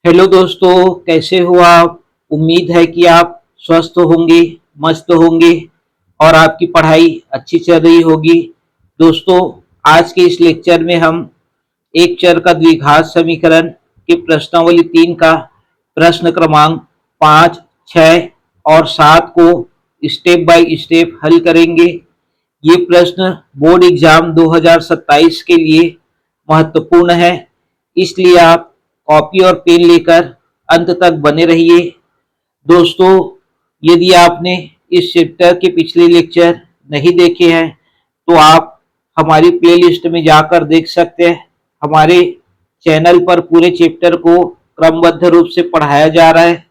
Hello दोस्तों, कैसे हो आप। उम्मीद है कि आप स्वस्थ होंगे, मस्त होंगे और आपकी पढ़ाई अच्छी चल रही होगी। दोस्तों, आज के इस लेक्चर में हम एक चर का द्विघात समीकरण की प्रश्नावली 3 का प्रश्न क्रमांक 5, 6 और 7 को स्टेप बाय स्टेप हल करेंगे। ये प्रश्न बोर्ड एग्जाम 2027 के लिए महत्वपूर्ण है, इसलिए आप कॉपी और पेन लेकर अंत तक बने रहिए। दोस्तों, यदि आपने इस चैप्टर के पिछले लेक्चर नहीं देखे हैं तो आप हमारी प्लेलिस्ट में जाकर देख सकते हैं। हमारे चैनल पर पूरे चैप्टर को क्रमबद्ध रूप से पढ़ाया जा रहा है।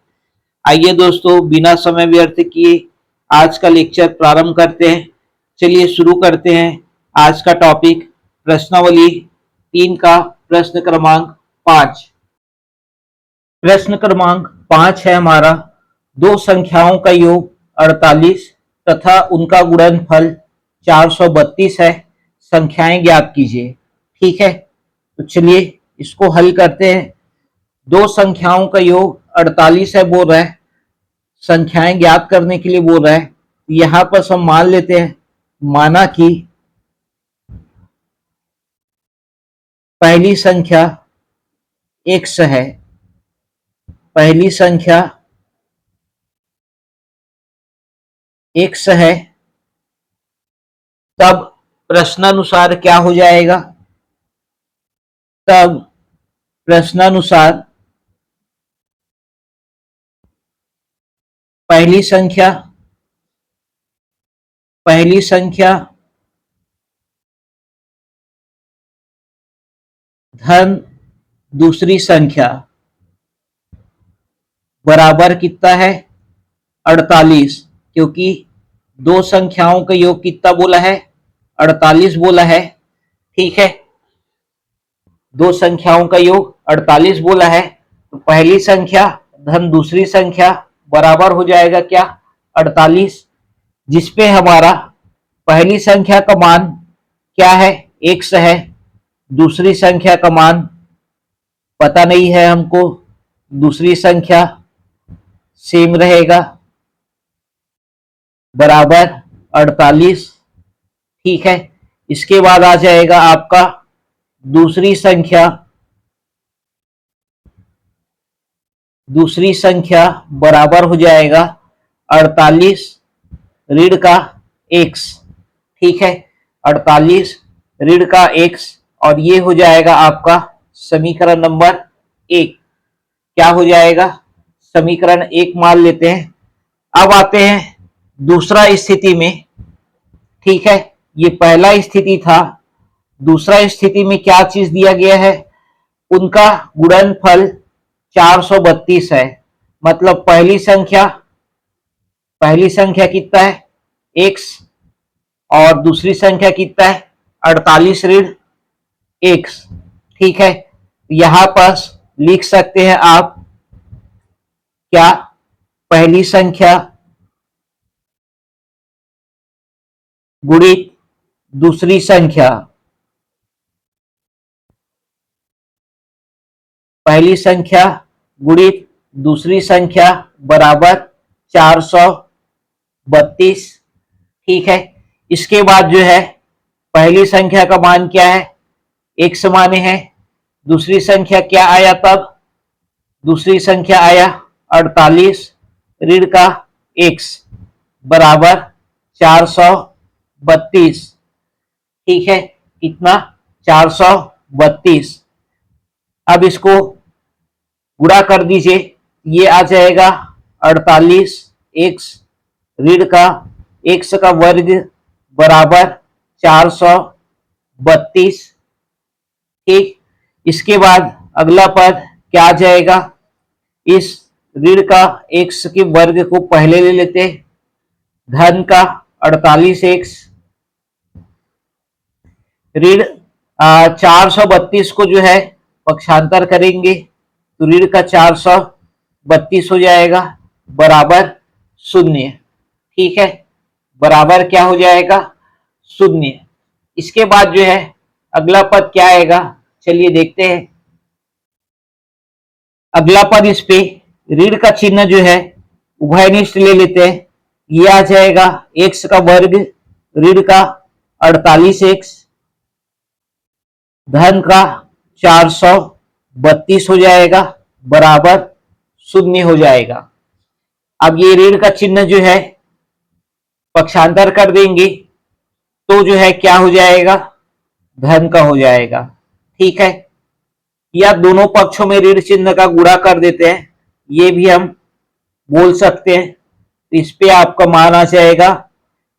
आइए दोस्तों, बिना समय व्यर्थ किए आज का लेक्चर प्रारंभ करते हैं। चलिए शुरू करते हैं। आज का टॉपिक प्रश्नावली 3 का प्रश्न क्रमांक 5। प्रश्न क्रमांक 5 है हमारा, दो संख्याओं का योग 48 तथा उनका गुणनफल 432 है, संख्याएं ज्ञात कीजिए। ठीक है, तो चलिए इसको हल करते हैं। दो संख्याओं का योग 48 है बोल रहा है, संख्याएं ज्ञात करने के लिए बोल रहा है। यहां पर हम मान लेते हैं, माना कि पहली संख्या x है, पहली संख्या x है, तब प्रश्नानुसार क्या हो जाएगा। तब प्रश्नानुसार पहली संख्या धन दूसरी संख्या बराबर कितना है 48, क्योंकि दो संख्याओं का योग कितना बोला है 48 बोला है। ठीक है, दो संख्याओं का योग 48 बोला है, तो पहली संख्या धन दूसरी संख्या बराबर हो जाएगा क्या 48, जिसपे हमारा पहली संख्या का मान क्या है x है, दूसरी संख्या का मान पता नहीं है हमको, दूसरी संख्या सेम रहेगा बराबर 48। ठीक है, इसके बाद आ जाएगा आपका दूसरी संख्या बराबर हो जाएगा 48 ऋण का x। ठीक है, 48 ऋण का x, और ये हो जाएगा आपका समीकरण नंबर 1। क्या हो जाएगा, समीकरण 1 मान लेते हैं। अब आते हैं दूसरा स्थिति में। ठीक है, ये पहला स्थिति था, दूसरा स्थिति में क्या चीज दिया गया है, उनका गुणनफल 432 है। मतलब पहली संख्या कितना है x, और दूसरी संख्या कितना है 48 ऋण x। ठीक है, यहां पर लिख सकते हैं आप क्या, पहली संख्या गुणित दूसरी संख्या, पहली संख्या गुणित दूसरी संख्या बराबर 432। ठीक है, इसके बाद जो है पहली संख्या का मान क्या है x माने है, दूसरी संख्या क्या आया, तब दूसरी संख्या आया 48 ऋण का x बराबर 432। ठीक है, कितना 432। अब इसको गुणा कर दीजिए, ये आ जाएगा 48 x ऋण का x का वर्ग बराबर 432। ठीक, इसके बाद अगला पद क्या आ जाएगा, इस ऋण का x के वर्ग को पहले ले लेते, धन का 48x ऋण 432 को जो है पक्षांतर करेंगे तो ऋण का 432 हो जाएगा बराबर 0। ठीक है, बराबर क्या हो जाएगा 0। इसके बाद जो है अगला पद क्या आएगा, चलिए देखते हैं। अगला पद इस पे ऋण का चिन्ह जो है उभयनिष्ठ ले लेते हैं। ये आ जाएगा x का वर्ग ऋण का 48x धन का 432 हो जाएगा बराबर 0 हो जाएगा। अब ये ऋण का चिन्ह जो है पक्षांतर कर देंगे तो जो है क्या हो जाएगा, धन का हो जाएगा। ठीक है, या दोनों पक्षों में ऋण चिन्ह का गुणा कर देते हैं, ये भी हम बोल सकते हैं। तो इस पे आपका मान आ जाएगा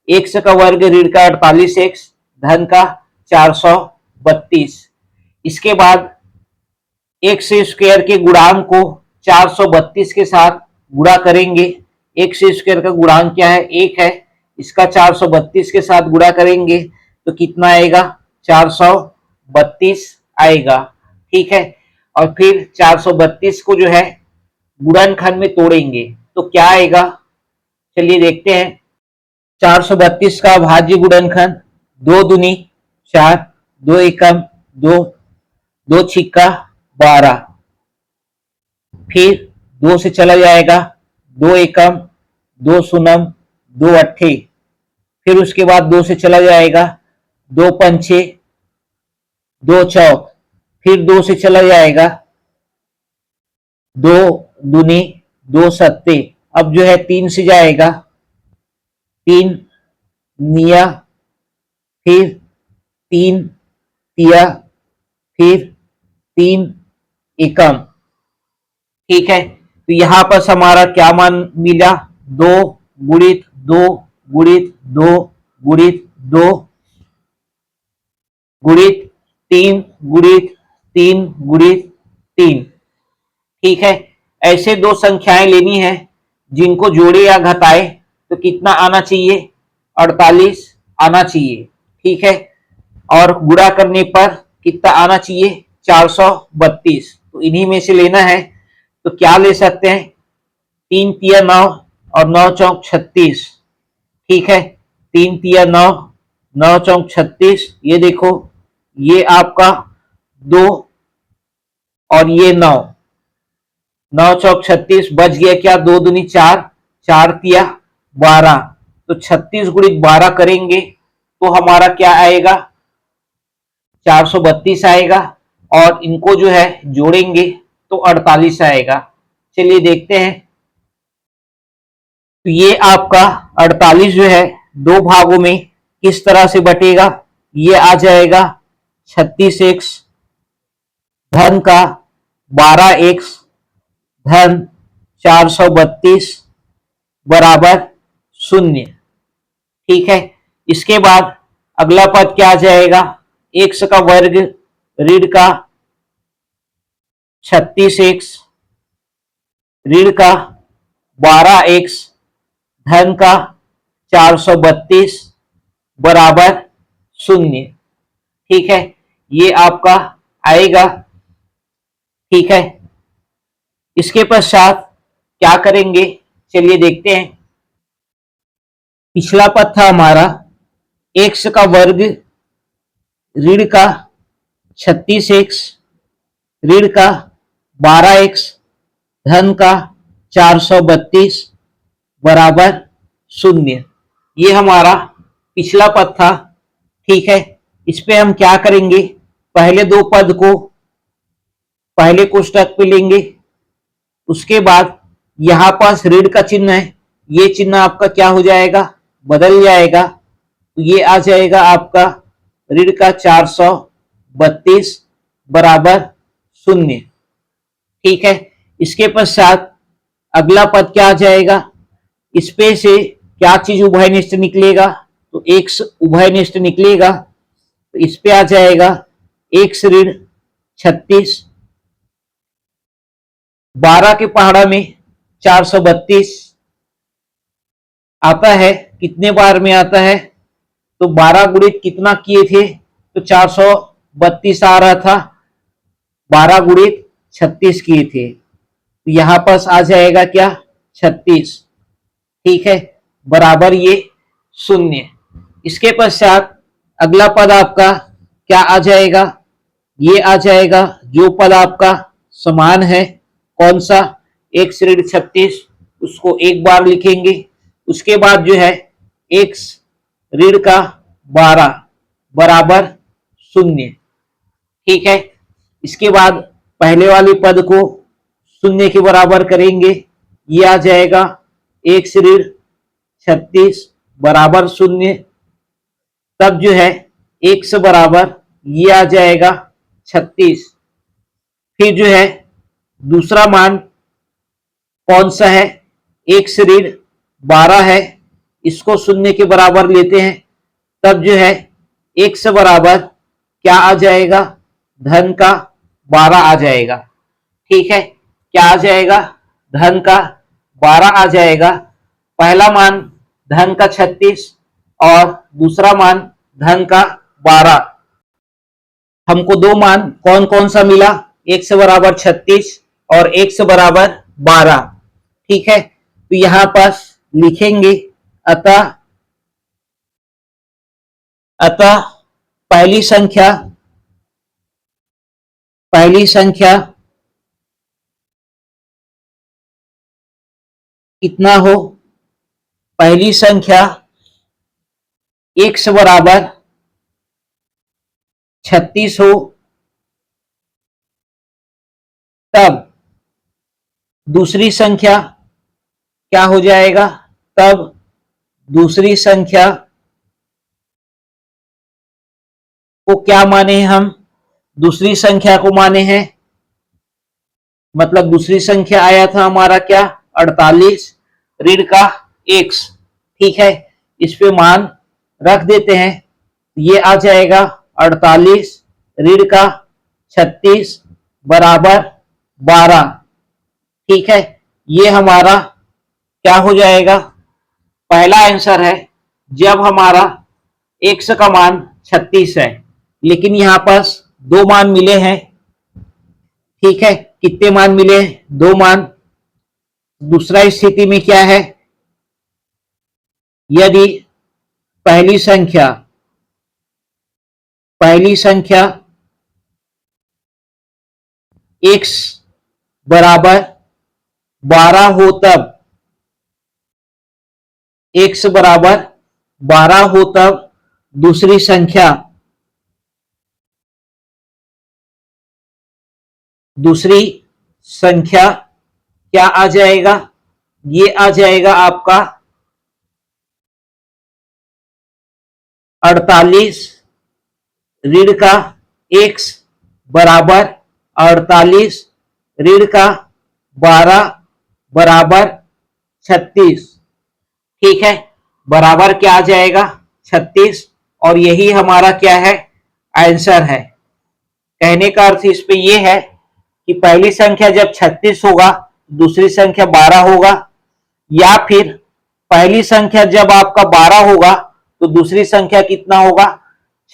x का वर्ग ऋण का 48x धन का 432। इसके बाद x स्क्वायर के गुणांक को 432 के साथ गुणा करेंगे। x स्क्वायर का गुणांक क्या है, 1 है। इसका 432 के साथ गुणा करेंगे तो कितना आएगा, 432 आएगा। ठीक है, और फिर 432 को जो है गुणनखंड में तोड़ेंगे तो क्या आएगा, चलिए देखते हैं। 432 का भाज्य गुणनखंड 2 दूनी 4, 2 एकम 2, 2 छिक्का 12, फिर 2 से चला जाएगा 2 एकम 2 शून्यम 2 अट्ठे, फिर उसके बाद 2 से चला जाएगा 2 पंचे 2 चौक, फिर 2 से चला जाएगा 2 दूनी 2 सत्ते। अब जो है 3 से जाएगा 3 निया, फिर 3 तिया, फिर 3 एकम। ठीक है, तो यहां पर हमारा क्या मान मिला, 2 गुणित 2 गुणित 2 गुणित 2 गुणित 3 गुणित 3 गुणित 3। ठीक है, ऐसे दो संख्याएं लेनी है जिनको जोड़े या घटाए तो कितना आना चाहिए, 48 आना चाहिए। ठीक है, और गुणा करने पर कितना आना चाहिए, 432। तो इन्हीं में से लेना है तो क्या ले सकते हैं, 3 तिया 9 और 9 चौक 36। ठीक है, 3 तिया 9, 9 चौक 36। ये देखो, ये आपका 2 और ये 9, 9 चौक 36 बच गया क्या, 2 दूनी 4, 4 तिया 12। तो 36 गुणित 12 करेंगे तो हमारा क्या आएगा, 432 आएगा, और इनको जो है जोड़ेंगे तो 48 आएगा। चलिए देखते हैं। तो ये आपका 48 जो है दो भागों में किस तरह से बटेगा, ये आ जाएगा 36x धन का 12x धन 432 बराबर 0। ठीक है, इसके बाद अगला पद क्या आ जाएगा, x का वर्ग ऋण का 36x ऋण का 12x धन का 432 बराबर 0। ठीक है, ये आपका आएगा। ठीक है, इसके पश्चात क्या करेंगे, चलिए देखते हैं। पिछला पद था हमारा x का वर्ग ऋण का 36x ऋण का 12x धन का 432 बराबर 0। ये हमारा पिछला पद था। ठीक है, इस पे हम क्या करेंगे, पहले दो पद को पहले कोष्टक पे लेंगे, उसके बाद यहां पास ऋण का चिन्ह है, ये चिन्ह आपका क्या हो जाएगा, बदल जाएगा। तो ये आ जाएगा आपका ऋण का 432 बराबर 0। ठीक है, इसके पश्चात अगला पद क्या आ जाएगा, इस पे से क्या चीज उभयनिष्ठ निकलेगा, तो x उभयनिष्ठ निकलेगा। तो इस पे आ जाएगा x ऋण 36, 12 के पहाड़ा में 432 आता है, कितने बार में आता है, तो 12 गुणित कितना किए थे, तो 432 आ रहा था, 12 गुणित 36 किए थे, तो यहां पास आ जाएगा क्या, 36। ठीक है, बराबर ये 0। इसके पश्चात अगला पद आपका क्या आ जाएगा, ये आ जाएगा जो पद आपका समान है कौन सा, x ऋण 36, उसको एक बार लिखेंगे। उसके बाद जो है x ऋण का 12 बराबर 0। ठीक है, इसके बाद पहले वाले पद को 0 के बराबर करेंगे, ये आ जाएगा x ऋण 36 बराबर 0। तब जो है x बराबर ये आ जाएगा 36। फिर जो है दूसरा मान कौन सा है, x ऋण 12 है, इसको 0 के बराबर लेते हैं। तब जो है x बराबर क्या आ जाएगा, धन का 12 आ जाएगा। ठीक है, क्या आ जाएगा, धन का 12 आ जाएगा। पहला मान धन का 36 और दूसरा मान धन का 12। हमको दो मान कौन कौन सा मिला, x बराबर 36 और x बराबर 12। ठीक है, तो यहां पास लिखेंगे अतः पहली संख्या कितना हो, पहली संख्या x बराबर 36 हो, तब दूसरी संख्या क्या हो जाएगा, तब दूसरी संख्या को क्या माने हम, दूसरी संख्या को माने हैं, मतलब दूसरी संख्या आया था हमारा क्या, 48 ऋण का x। ठीक है, इस पे मान रख देते हैं, ये आ जाएगा 48 ऋण का 36 बराबर 12। ठीक है, ये हमारा क्या हो जाएगा, पहला आंसर है जब हमारा x का मान 36 है, लेकिन यहां पास दो मान मिले हैं। ठीक है, कितने मान मिले, दो मान। दूसरा स्थिति में क्या है, यदि पहली संख्या x बराबर 12 हो, तब x बराबर 12 हो, तब दूसरी संख्या क्या आ जाएगा, ये आ जाएगा आपका 48 ऋण का x बराबर 48 ऋण का 12 बराबर 36। ठीक है, बराबर क्या आ जाएगा, 36, और यही हमारा क्या है, आंसर है। कहने का अर्थ इस पे ये है कि पहली संख्या जब 36 होगा, दूसरी संख्या 12 होगा, या फिर पहली संख्या जब आपका 12 होगा तो दूसरी संख्या कितना होगा,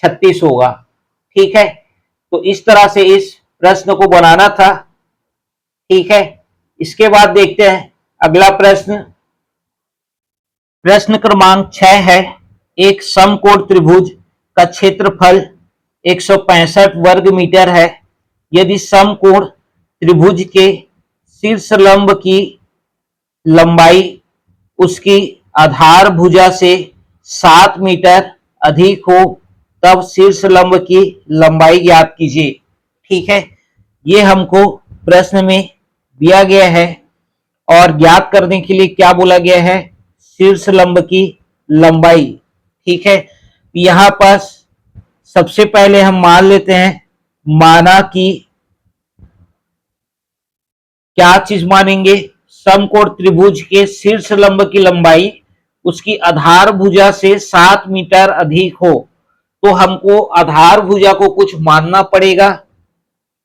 36 होगा। ठीक है, तो इस तरह से इस प्रश्न को बनाना था। ठीक है, इसके बाद देखते हैं अगला प्रश्न क्रमांक 6 है। एक समकोण त्रिभुज का क्षेत्रफल 165 वर्ग मीटर है। यदि समकोण त्रिभुज के शीर्ष लंब की लंबाई उसकी आधार भुजा से 7 मीटर अधिक हो, तब शीर्ष लंब की लंबाई ज्ञात कीजिए। ठीक है, ये हमको प्रश्न में दिया गया है और ज्ञात करने के लिए क्या बोला गया है, शीर्ष लंब की लंबाई। ठीक है, यहां पास सबसे पहले हम मान लेते हैं, माना कि क्या चीज मानेंगे, समकोण त्रिभुज के शीर्ष लंब की लंबाई उसकी आधार भुजा से 7 मीटर अधिक हो, तो हमको आधार भुजा को कुछ मानना पड़ेगा।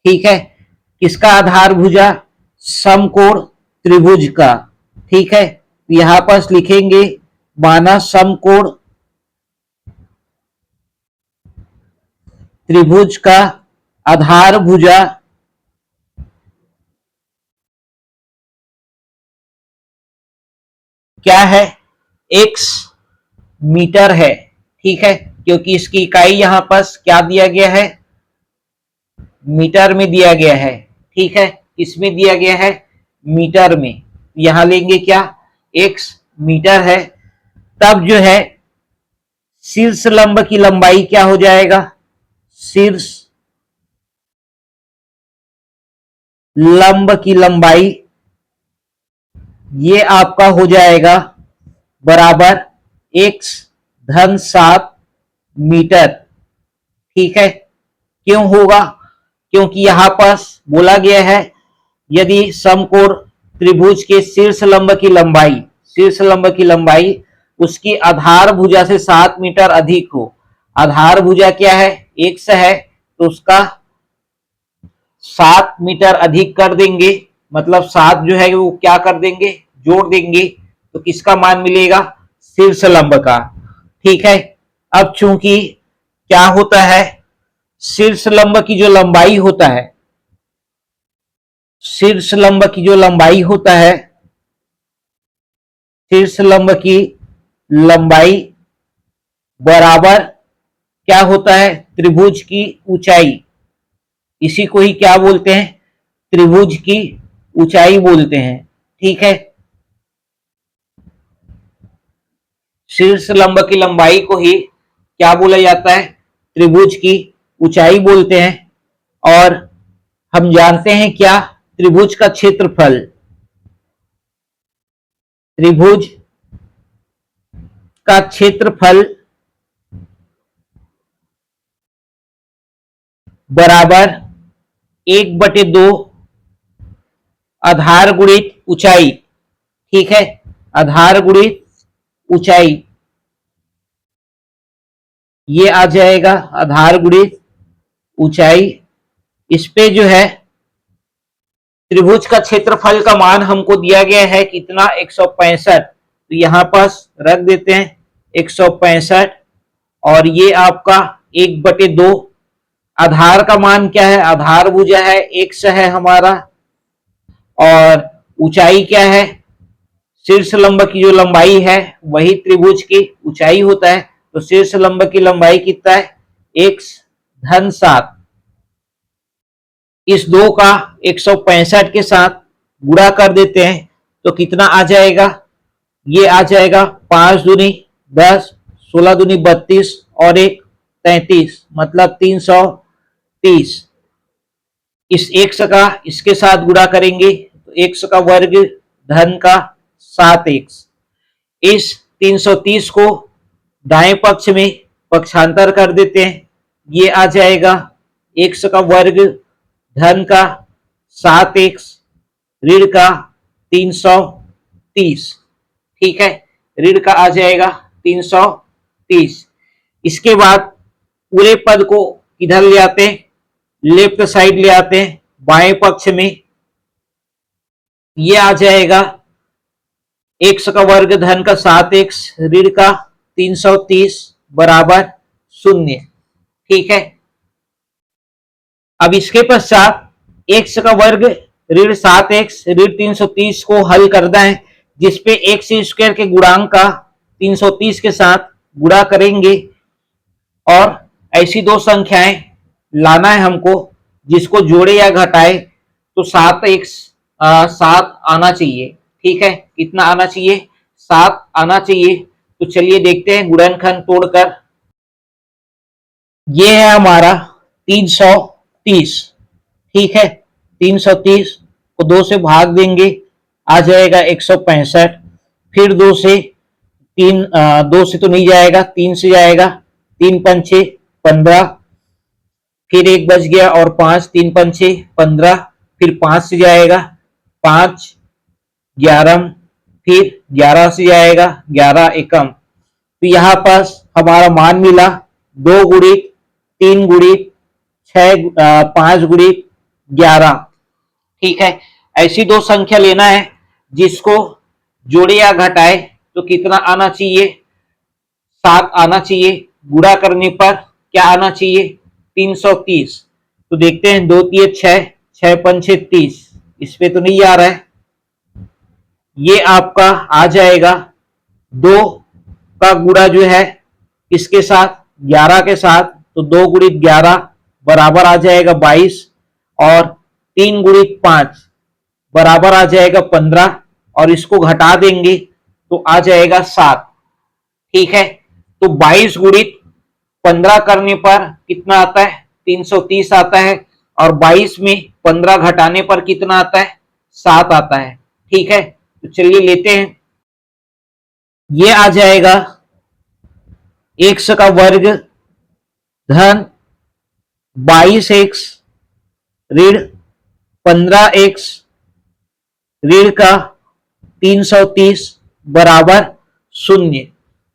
ठीक है, किसका आधार भुजा, समकोण त्रिभुज का। ठीक है, यहां पास लिखेंगे माना समकोण त्रिभुज का आधार भुजा क्या है, x मीटर है। ठीक है, क्योंकि इसकी इकाई यहां पास क्या दिया गया है, मीटर में दिया गया है। ठीक है, इसमें दिया गया है मीटर में, यहां लेंगे क्या, x मीटर है, तब जो है शीर्ष लंब की लंबाई क्या हो जाएगा, शीर्ष लंब की लंबाई ये आपका हो जाएगा बराबर x धन 7 मीटर। ठीक है, क्यों होगा, क्योंकि यहां पास बोला गया है यदि समकोण त्रिभुज के शीर्ष लंब की लंबाई उसकी आधार भुजा से 7 मीटर अधिक हो, आधार भुजा क्या है, x है, तो उसका 7 मीटर अधिक कर देंगे, मतलब 7 जो है वो क्या कर देंगे, जोड़ देंगे, तो किसका मान मिलेगा, शीर्ष लंब का। ठीक है, अब चूंकि क्या होता है, शीर्ष लंब की जो लंबाई होता है, शीर्ष लंब की जो लंबाई होता है, शीर्ष लंब की लंबाई बराबर क्या होता है, त्रिभुज की ऊंचाई, इसी को ही क्या बोलते हैं, त्रिभुज की ऊंचाई बोलते हैं। ठीक है, शीर्ष लंब की लंबाई को ही क्या बोला जाता है, त्रिभुज की ऊंचाई बोलते हैं। और हम जानते हैं क्या, त्रिभुज का क्षेत्रफल, त्रिभुज का क्षेत्रफल बराबर 1/2 आधार गुणित ऊंचाई। ठीक है, आधार गुणित ऊंचाई, ये आ जाएगा आधार गुणित ऊंचाई। इस पे जो है त्रिभुज का क्षेत्रफल का मान हमको दिया गया है कितना, 165, तो यहां पास रख देते हैं 165, और ये आपका 1/2, आधार का मान क्या है, आधार भुजा है x है हमारा, और ऊंचाई क्या है, शीर्ष लंब की जो लंबाई है वही त्रिभुज की ऊंचाई होता है, तो शीर्ष लंब की लंबाई कितना है, x धन 7, इस 2 का 165 के साथ गुणा कर देते हैं तो कितना आ जाएगा, ये आ जाएगा 5 दूनी 10, 16 दूनी 32 और 1 33, मतलब 330। इस x का इसके साथ गुणा करेंगे तो x का वर्ग धन का 7x, इस 330 को दाएं पक्ष में पक्षांतर कर देते हैं, ये आ जाएगा x का वर्ग धन का 7x ऋण का 330। ठीक है, ऋण का आ जाएगा 330। इसके बाद पूरे पद को इधर ले आते हैं, लेफ्ट साइड ले आते हैं, बाएं पक्ष में ये आ जाएगा x का वर्ग धन का 7x ऋण का 330 बराबर 0। ठीक है, अब इसके पश्चात x का वर्ग ऋण 7x ऋण 330 को हल करना है, जिसपे x स्क्वायर के गुणांक का 330 के साथ गुणा करेंगे, और ऐसी दो संख्याएं लाना है हमको जिसको जोड़े या घटाए तो 7x 7 आना चाहिए। ठीक है, कितना आना चाहिए, 7 आना चाहिए। तो चलिए देखते हैं गुणनखंड तोड़कर। ये है हमारा 330। ठीक है, 330 को 2 से भाग देंगे, आ जाएगा 165, फिर 2 से 2 से तो नहीं जाएगा, 3 से जाएगा, 3 पंचे 15, फिर 1 बच गया और 5, 3 पंचे 15, फिर 5 से जाएगा, 5 11, फिर 11 से जाएगा, 11 एकम, तो यहां पास हमारा मान मिला 2 गुणित 3 गुणित 6 5 गुणित 11। ठीक है, ऐसी दो संख्या लेना है जिसको जोड़े या घटाए तो कितना आना चाहिए, 7 आना चाहिए। गुणा करने पर क्या आना चाहिए, 330। तो देखते हैं, 2 3 6, 6 पंचे 30, इस पे तो नहीं आ रहा है, ये आपका आ जाएगा 2 का गुणा जो है इसके साथ 11 के साथ, तो 2 गुणित 11 बराबर आ जाएगा 22, और 3 गुणित 5 बराबर आ जाएगा 15 और इसको घटा देंगे तो आ जाएगा 7। ठीक है, तो 22 गुणित 15 करने पर कितना आता है? 330 आता है और 22 में 15 घटाने पर कितना आता है? 7 आता है। ठीक है, तो चलिए लेते हैं। ये आ जाएगा x का वर्ग धन 22x ऋण 15x ऋण का 330 बराबर 0।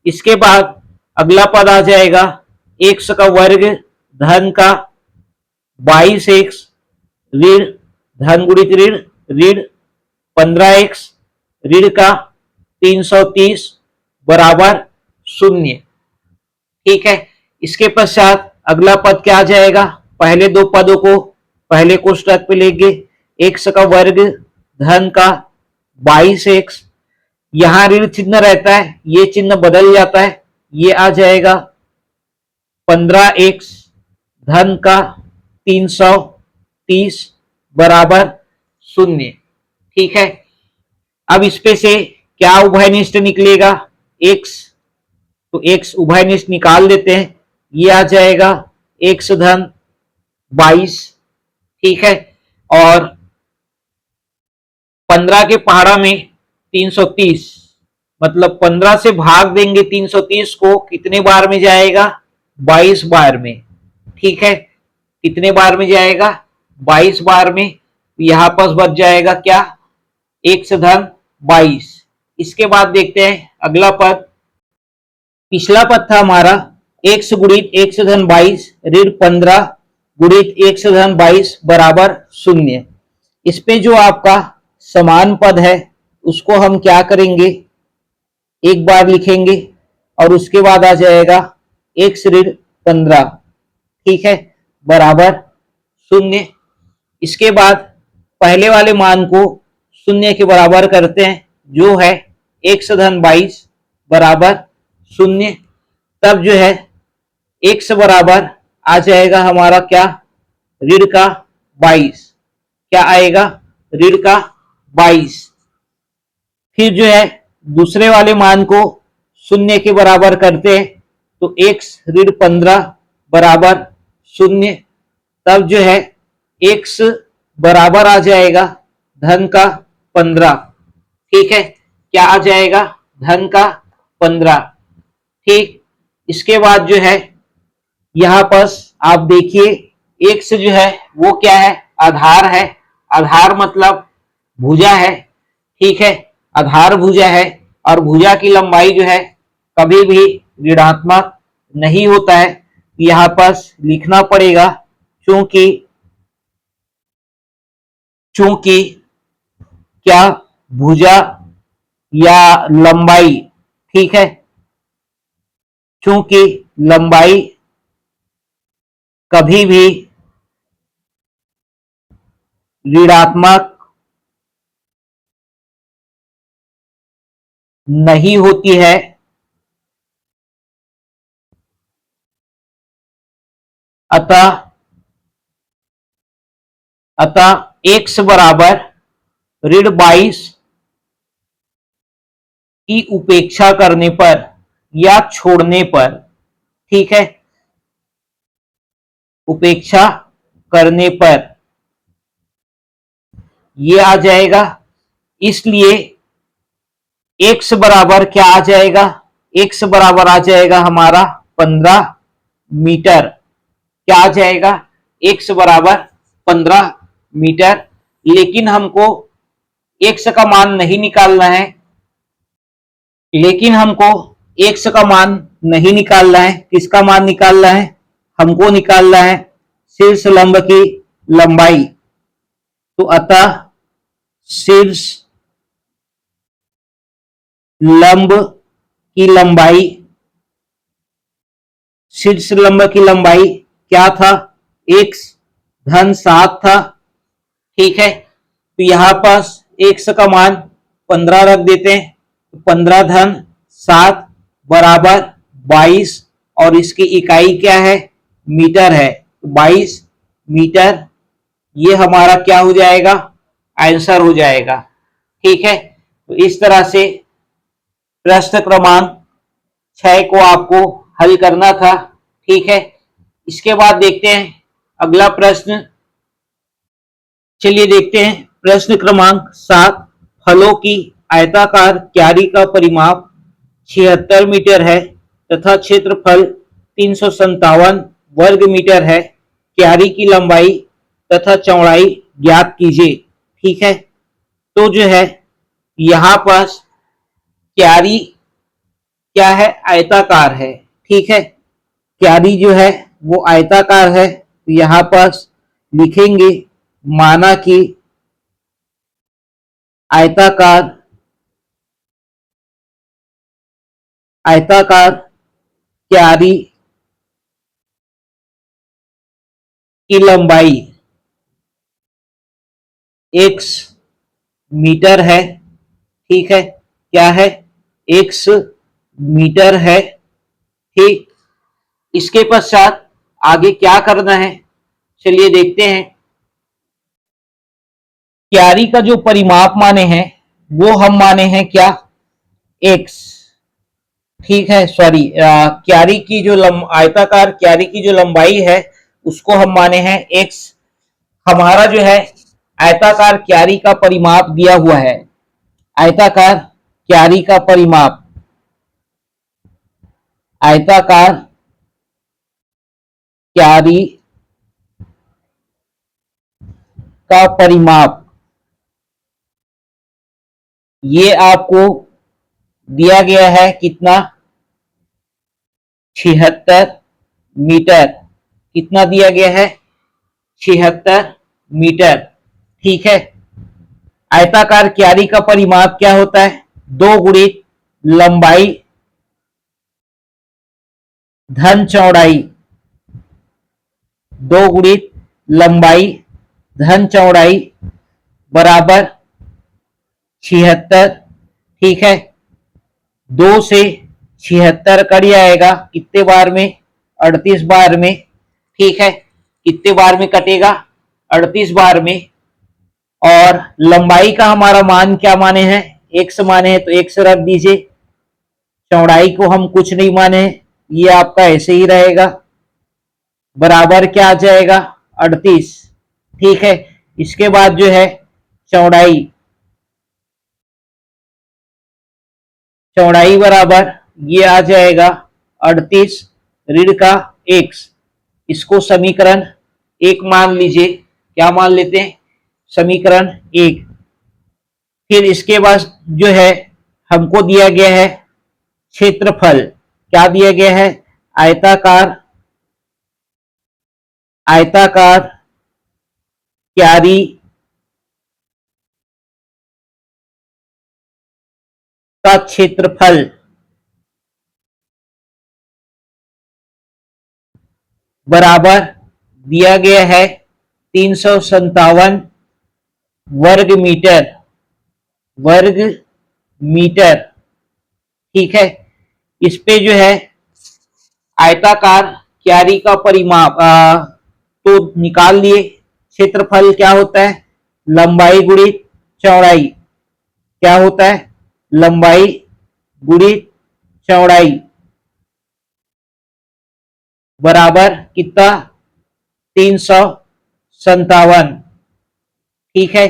इसके बाद अगला पद आ जाएगा x का वर्ग धन का 22x ऋण धन गुणित ऋण ऋण 15x ऋण का 330 बराबर 0। ठीक है, इसके पश्चात अगला पद क्या आ जाएगा? पहले दो पदों को पहले कोष्टक पे लेंगे। x का वर्ग धन का 22x, यहां ऋण चिन्ह रहता है, ये चिन्ह बदल जाता है, ये आ जाएगा 15x धन का 330 बराबर 0। ठीक है, अब इस पे से क्या उभयनिष्ठ निकलेगा? x, तो x उभयनिष्ठ निकाल देते हैं। ये आ जाएगा x धन 22। ठीक है, और 15 के पहाड़ा में 330, मतलब 15 से भाग देंगे 330 को, कितने बार में जाएगा? 22 बार में। ठीक है, कितने बार में जाएगा? 22 बार में। यहां पर बच जाएगा क्या? x धन 22। इसके बाद देखते हैं अगला पद। पिछला पद था हमारा x गुणित x धन 22 ऋण 15 गुणित x धन 22 बराबर 0। इस पे जो आपका समान पद है उसको हम क्या करेंगे? एक बार लिखेंगे और उसके बाद आ जाएगा x ऋण 15। ठीक है, बराबर 0। इसके बाद पहले वाले मान को 0 के बराबर करते हैं, जो है x धन 22 बराबर 0। तब जो है x बराबर आ जाएगा हमारा क्या? ऋण का 22। क्या आएगा? ऋण का 22। फिर जो है दूसरे वाले मान को 0 के बराबर करते हैं, तो x ऋण 15 बराबर 0। तब जो है x बराबर आ जाएगा धन का 15। ठीक है, क्या आ जाएगा? धन का 15। ठीक, इसके बाद जो है यहां पर आप देखिए x जो है वो क्या है? आधार है। आधार मतलब भुजा है। ठीक है, आधार भुजा है और भुजा की लंबाई जो है कभी भी ऋणात्मक नहीं होता है। यहां पर लिखना पड़ेगा चूंकि क्या भुजा या लंबाई, ठीक है, चूंकि लंबाई कभी भी ऋणात्मक नहीं होती है, अतः x बराबर ऋण 22 की उपेक्षा करने पर या छोड़ने पर, ठीक है, उपेक्षा करने पर ये आ जाएगा। इसलिए x बराबर क्या आ जाएगा? x बराबर आ जाएगा हमारा 15 मीटर। क्या आ जाएगा? x बराबर 15 मीटर। लेकिन हमको x का मान नहीं निकालना है, किसका मान निकालना है? हमको निकालना है शीर्ष लंब की लंबाई। तो अतः शीर्ष लंब की लंबाई क्या था? x धन 7 था। ठीक है, तो यहां पास x का मान 15 रख देते हैं, 15 धन 7 बराबर 22 और इसकी इकाई क्या है? मीटर है। 22 मीटर ये हमारा क्या हो जाएगा? आंसर हो जाएगा। ठीक है, तो इस तरह से प्रश्न क्रमांक 6 को आपको हल करना था। ठीक है, इसके बाद देखते हैं अगला प्रश्न। चलिए देखते हैं प्रश्न क्रमांक 7। फलों की आयताकार क्यारी का परिमाप 76 मीटर है तथा क्षेत्रफल 357 वर्ग मीटर है। क्यारी की लंबाई तथा चौड़ाई ज्ञात कीजिए। ठीक है, तो जो है यहां पर क्यारी क्या है, आयताकार है। ठीक है, क्यारी जो है वो आयताकार है, तो यहां पर लिखेंगे माना कि आयताकार आयताकार क्यारी की लंबाई x मीटर है। ठीक है, क्या है, x मीटर है। ठीक, इसके पश्चात आगे क्या करना है, चलिए देखते हैं। क्यारी का जो परिमाप माने हैं वो हम माने हैं क्या, x। ठीक है, सॉरी, क्यारी की जो आयताकार क्यारी की जो लंबाई है उसको हम माने हैं x। हमारा जो है आयताकार क्यारी का परिमाप दिया हुआ है, आयताकार क्यारी का परिमाप, आयताकार क्यारी का परिमाप ये आपको दिया गया है कितना, 76 मीटर। कितना दिया गया है, 76 मीटर। ठीक है, आयताकार क्यारी का परिमाप क्या होता है, 2 गुणित लंबाई धन चौड़ाई, 2 गुणित लंबाई धन चौड़ाई बराबर 76। ठीक है, 2 से 76 कट जाएगा कितने बार में, 38 बार में। ठीक है, कितने बार में कटेगा, 38 बार में। और लंबाई का हमारा मान क्या माने हैं, x माने हैं, तो x रख दीजिए। चौड़ाई को हम कुछ नहीं माने, ये आपका ऐसे ही रहेगा, बराबर क्या आ जाएगा, 38। ठीक है, इसके बाद जो है चौड़ाई, चौड़ाई बराबर ये आ जाएगा 38 ऋण का x। इसको समीकरण 1 मान लीजिए। क्या मान लेते हैं, समीकरण 1। फिर इसके बाद जो है हमको दिया गया है क्षेत्रफल, क्या दिया गया है, आयताकार आयताकार क्यारी का क्षेत्रफल बराबर दिया गया है 357 वर्ग मीटर, वर्ग मीटर। ठीक है, इस पे जो है आयताकार क्यारी का परिमाप तो निकाल लिए। क्षेत्रफल क्या होता है, लंबाई गुणित चौड़ाई, क्या होता है, लंबाई गुणित चौड़ाई बराबर कितना, 357। ठीक है,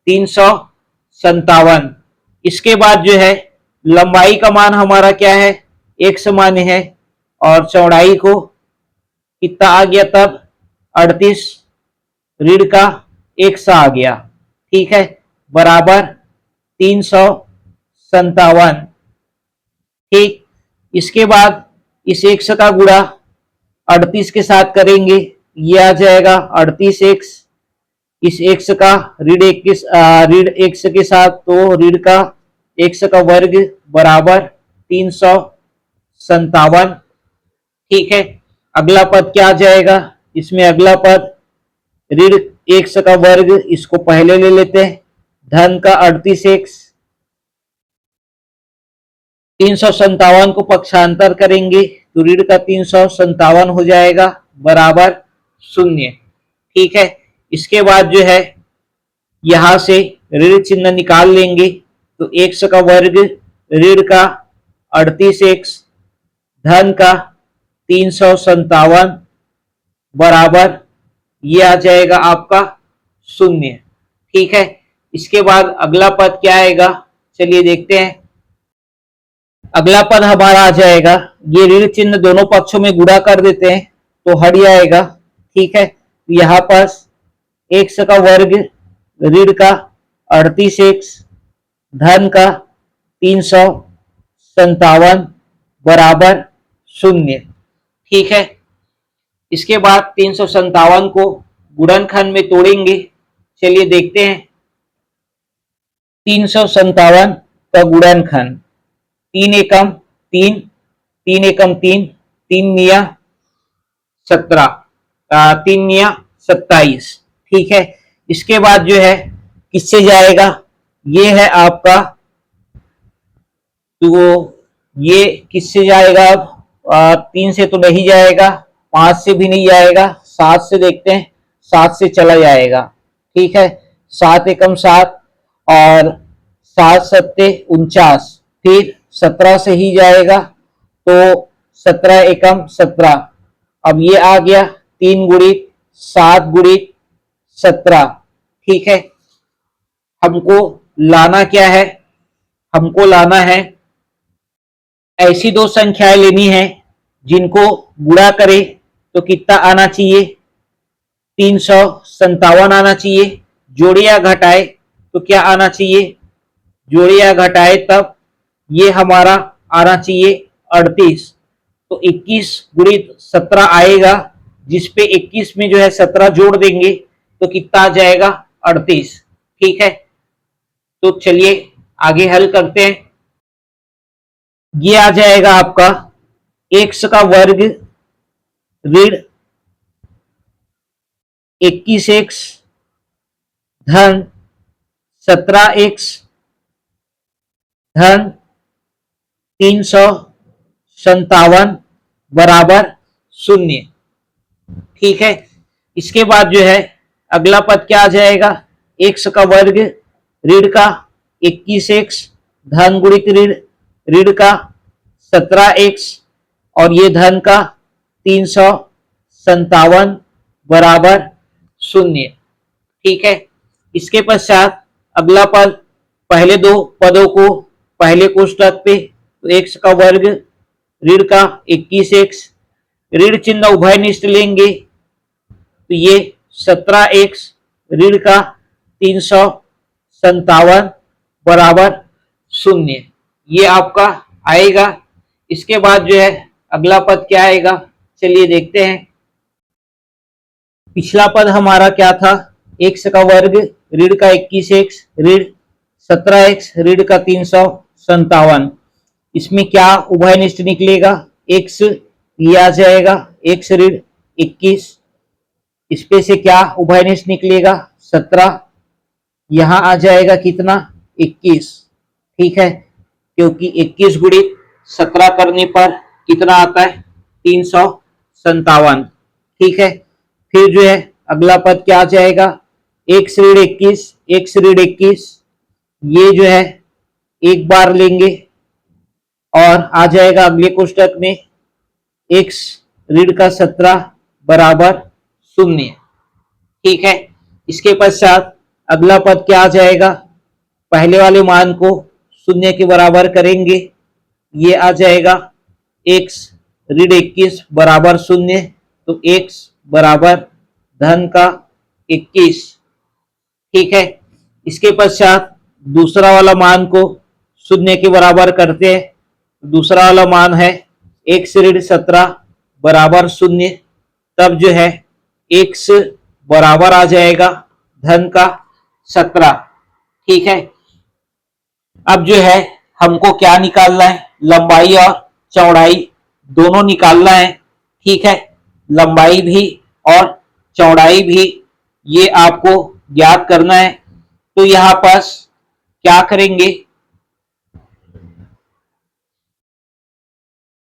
357। इसके बाद जो है लंबाई का मान हमारा क्या है, x माने है, और चौड़ाई को कितना आ गया तब, 38 ऋण का x आ गया। ठीक है, बराबर 357। ठीक, इसके बाद इस x का गुणा 38 के साथ करेंगे, ये आ जाएगा 38x। इस x का ऋण x के साथ तो ऋण का x का वर्ग बराबर 357। ठीक है, अगला पद क्या आ जाएगा, इसमें अगला पद ऋण x का वर्ग, इसको पहले ले लेते हैं, धन का 38x। 357 को पक्षांतर करेंगे तो ऋण का 357 हो जाएगा बराबर 0। ठीक है, इसके बाद जो है यहां से ऋण चिन्ह निकाल लेंगे तो x का वर्ग ऋण का 38x धन का 357 बराबर ये आ जाएगा आपका 0। ठीक है, इसके बाद अगला पद क्या आएगा, चलिए देखते हैं। अगला पद हमारा आ जाएगा, ये ऋण चिन्ह दोनों पक्षों में गुणा कर देते हैं तो हट जाएगा। ठीक है, यहाँ पर x का वर्ग ऋण का 38x धन का 357 बराबर 0। ठीक है, इसके बाद 357 को गुणनखंड में तोड़ेंगे। चलिए देखते हैं। 357 का गुणनखंड 3 एकम 3, 3 एकम 3, 3 निया 17, 3 निया 27। ठीक है, इसके बाद जो है किससे जाएगा, ये है आपका, तो ये किससे जाएगा अब, 3 से तो नहीं जाएगा, 5 से भी नहीं जाएगा, 7 से देखते हैं, 7 से चला जाएगा। ठीक है, 7 एकम 7 और 7 सत्ते 49, फिर 17 से ही जाएगा तो 17 एकम 17। अब ये आ गया 3 गुणित 7 गुणित 17। ठीक है, हमको लाना क्या है, हमको लाना है ऐसी दो संख्याएं लेनी है जिनको गुणा करे तो कितना आना चाहिए, 357 आना चाहिए। जोड़े या घटाए तो क्या आना चाहिए, जोड़े या घटाए तब ये हमारा आना चाहिए 38। तो 21 गुणित 17 आएगा, जिसपे 21 में जो है 17 जोड़ देंगे तो कितना आ जाएगा 38। ठीक है, तो चलिए आगे हल करते हैं। ये आ जाएगा आपका x का वर्ग ऋण 21x धन 17x धन 357 बराबर 0। ठीक है, इसके बाद जो है अगला पद क्या आ जाएगा, x का वर्ग ऋण का 21x धन गुणित ऋण का 17x और ये धन का 357 बराबर 0। ठीक है, इसके पश्चात अगला पद, पहले दो पदों को पहले कोष्ठक पे, तो x का वर्ग ऋण का 21x, ऋण चिन्ह उभयनिष्ठ लेंगे तो ये 17x ऋण का 357 बराबर 0, ये आपका आएगा। इसके बाद जो है अगला पद क्या आएगा, चलिए देखते हैं। पिछला पद हमारा क्या था, x का वर्ग ऋण का 21x ऋण 17x ऋण का 357, इसमें क्या उभयनिष्ठ निकलेगा, x ये आ जाएगा x ऋण 21, इसपे से क्या उभयनिष्ठ निकलेगा 17, यहां आ जाएगा कितना 21। ठीक है, क्योंकि 21 गुणित 17 करने पर कितना आता है 357। ठीक है, फिर जो है अगला पद क्या आ जाएगा, x ऋण 21, x ऋण 21, ये जो है एक बार लेंगे और आ जाएगा अगले कोष्ठक में x ऋण का 17 बराबर 0। ठीक है, इसके पश्चात अगला पद क्या आ जाएगा, पहले वाले मान को 0 के बराबर करेंगे, ये आ जाएगा x ऋण 21 बराबर 0, तो x बराबर धन का 21। ठीक है, इसके पश्चात दूसरा वाला मान को 0 के बराबर करते हैं, दूसरा वाला मान है x ऋण 17 बराबर 0, तब जो है x बराबर आ जाएगा धन का 17। ठीक है, अब जो है हमको क्या निकालना है, लंबाई और चौड़ाई दोनों निकालना है। ठीक है, लंबाई भी और चौड़ाई भी ये आपको ज्ञात करना है। तो यहां पास क्या करेंगे,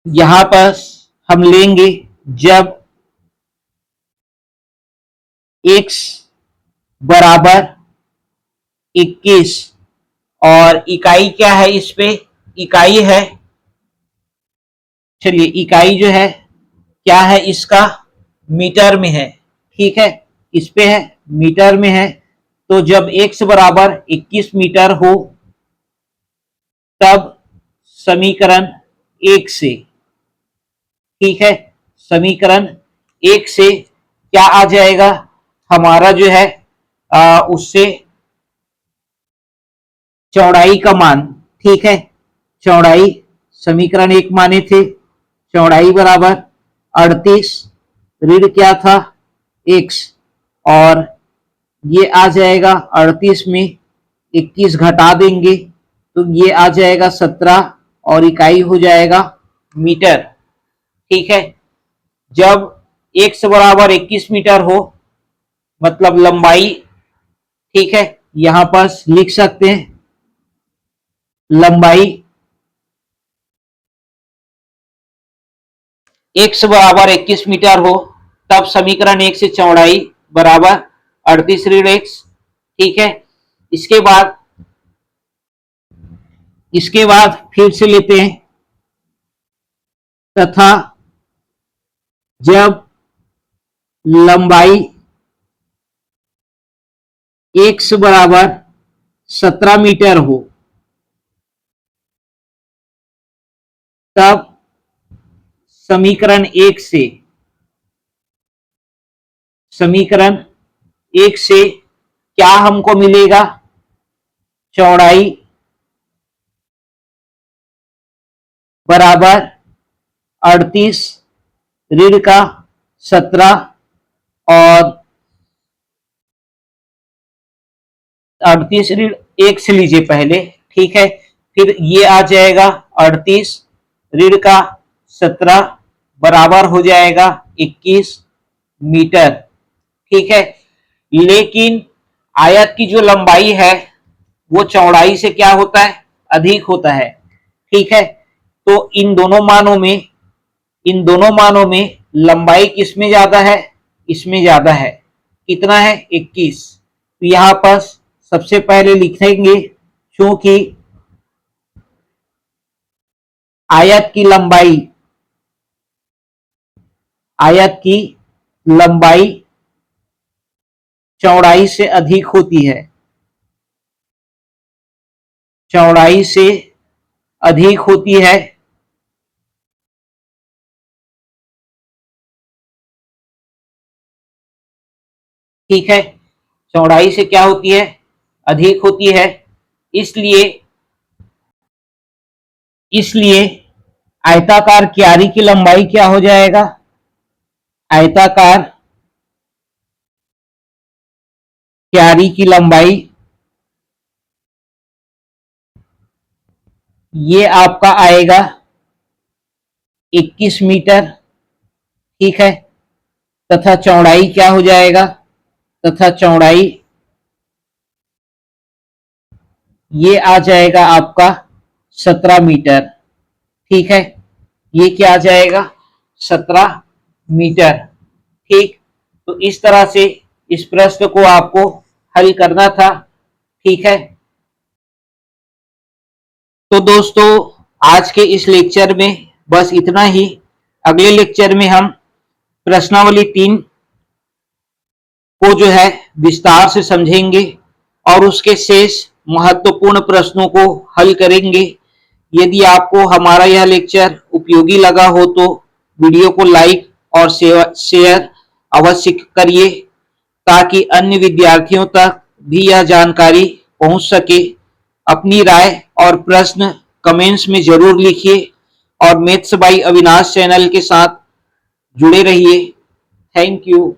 यहां पास हम लेंगे जब x बराबर 21 और इकाई क्या है इस पे? इकाई है, चलिए इकाई जो है क्या है इसका? मीटर में है। ठीक है, इस पे है मीटर में है। तो जब x बराबर 21 मीटर हो तब समीकरण 1 से, ठीक है, समीकरण 1 से क्या आ जाएगा हमारा जो है उससे चौड़ाई का मान, ठीक है, चौड़ाई समीकरण 1 माने थे चौड़ाई बराबर 38 ऋण क्या था x, और ये आ जाएगा 38 में 21 घटा देंगे तो ये आ जाएगा 17 और इकाई हो जाएगा मीटर। ठीक है, जब x बराबर 21 मीटर हो मतलब लंबाई, ठीक है, यहां पर लिख सकते हैं लंबाई x बराबर 21 मीटर हो तब समीकरण 1 से चौड़ाई बराबर 38 ऋण x। ठीक है, इसके बाद फिर से लेते हैं, तथा जब लंबाई x बराबर 17 मीटर हो तब समीकरण 1 से क्या हमको मिलेगा? चौड़ाई बराबर 38 ऋण का 17 और 38 ऋण 1 से लीजिए पहले, ठीक है, फिर ये आ जाएगा 38 ऋण का 17 बराबर हो जाएगा 21 मीटर। ठीक है, लेकिन आयत की जो लंबाई है वो चौड़ाई से क्या होता है? अधिक होता है। ठीक है, तो इन दोनों मानों में लंबाई किसमें ज्यादा है? इसमें ज्यादा है। कितना है? 21। तो यहां पर सबसे पहले लिखेंगे क्योंकि आयत की लंबाई चौड़ाई से अधिक होती है, चौड़ाई से अधिक होती है। ठीक है, चौड़ाई से क्या होती है? अधिक होती है। इसलिए आयताकार क्यारी की लंबाई क्या हो जाएगा? आयताकार क्यारी की लंबाई ये आपका आएगा 21 मीटर। ठीक है, तथा चौड़ाई क्या हो जाएगा? तथा चौड़ाई ये आ जाएगा आपका 17 मीटर। ठीक है, ये क्या आ जाएगा? 17 मीटर। ठीक, तो इस तरह से इस प्रश्न को आपको हल करना था। ठीक है, तो दोस्तों आज के इस लेक्चर में बस इतना ही। अगले लेक्चर में हम प्रश्नावली 3 को जो है विस्तार से समझेंगे और उसके शेष महत्वपूर्ण प्रश्नों को हल करेंगे। यदि आपको हमारा यह लेक्चर उपयोगी लगा हो तो वीडियो को लाइक और शेयर अवश्य करिए ताकि अन्य विद्यार्थियों तक भी यह जानकारी पहुंच सके। अपनी राय और प्रश्न कमेंट्स में जरूर लिखिए और मैथ्स बाय अविनाश चैनल के साथ जुड़े रहिए। Thank you.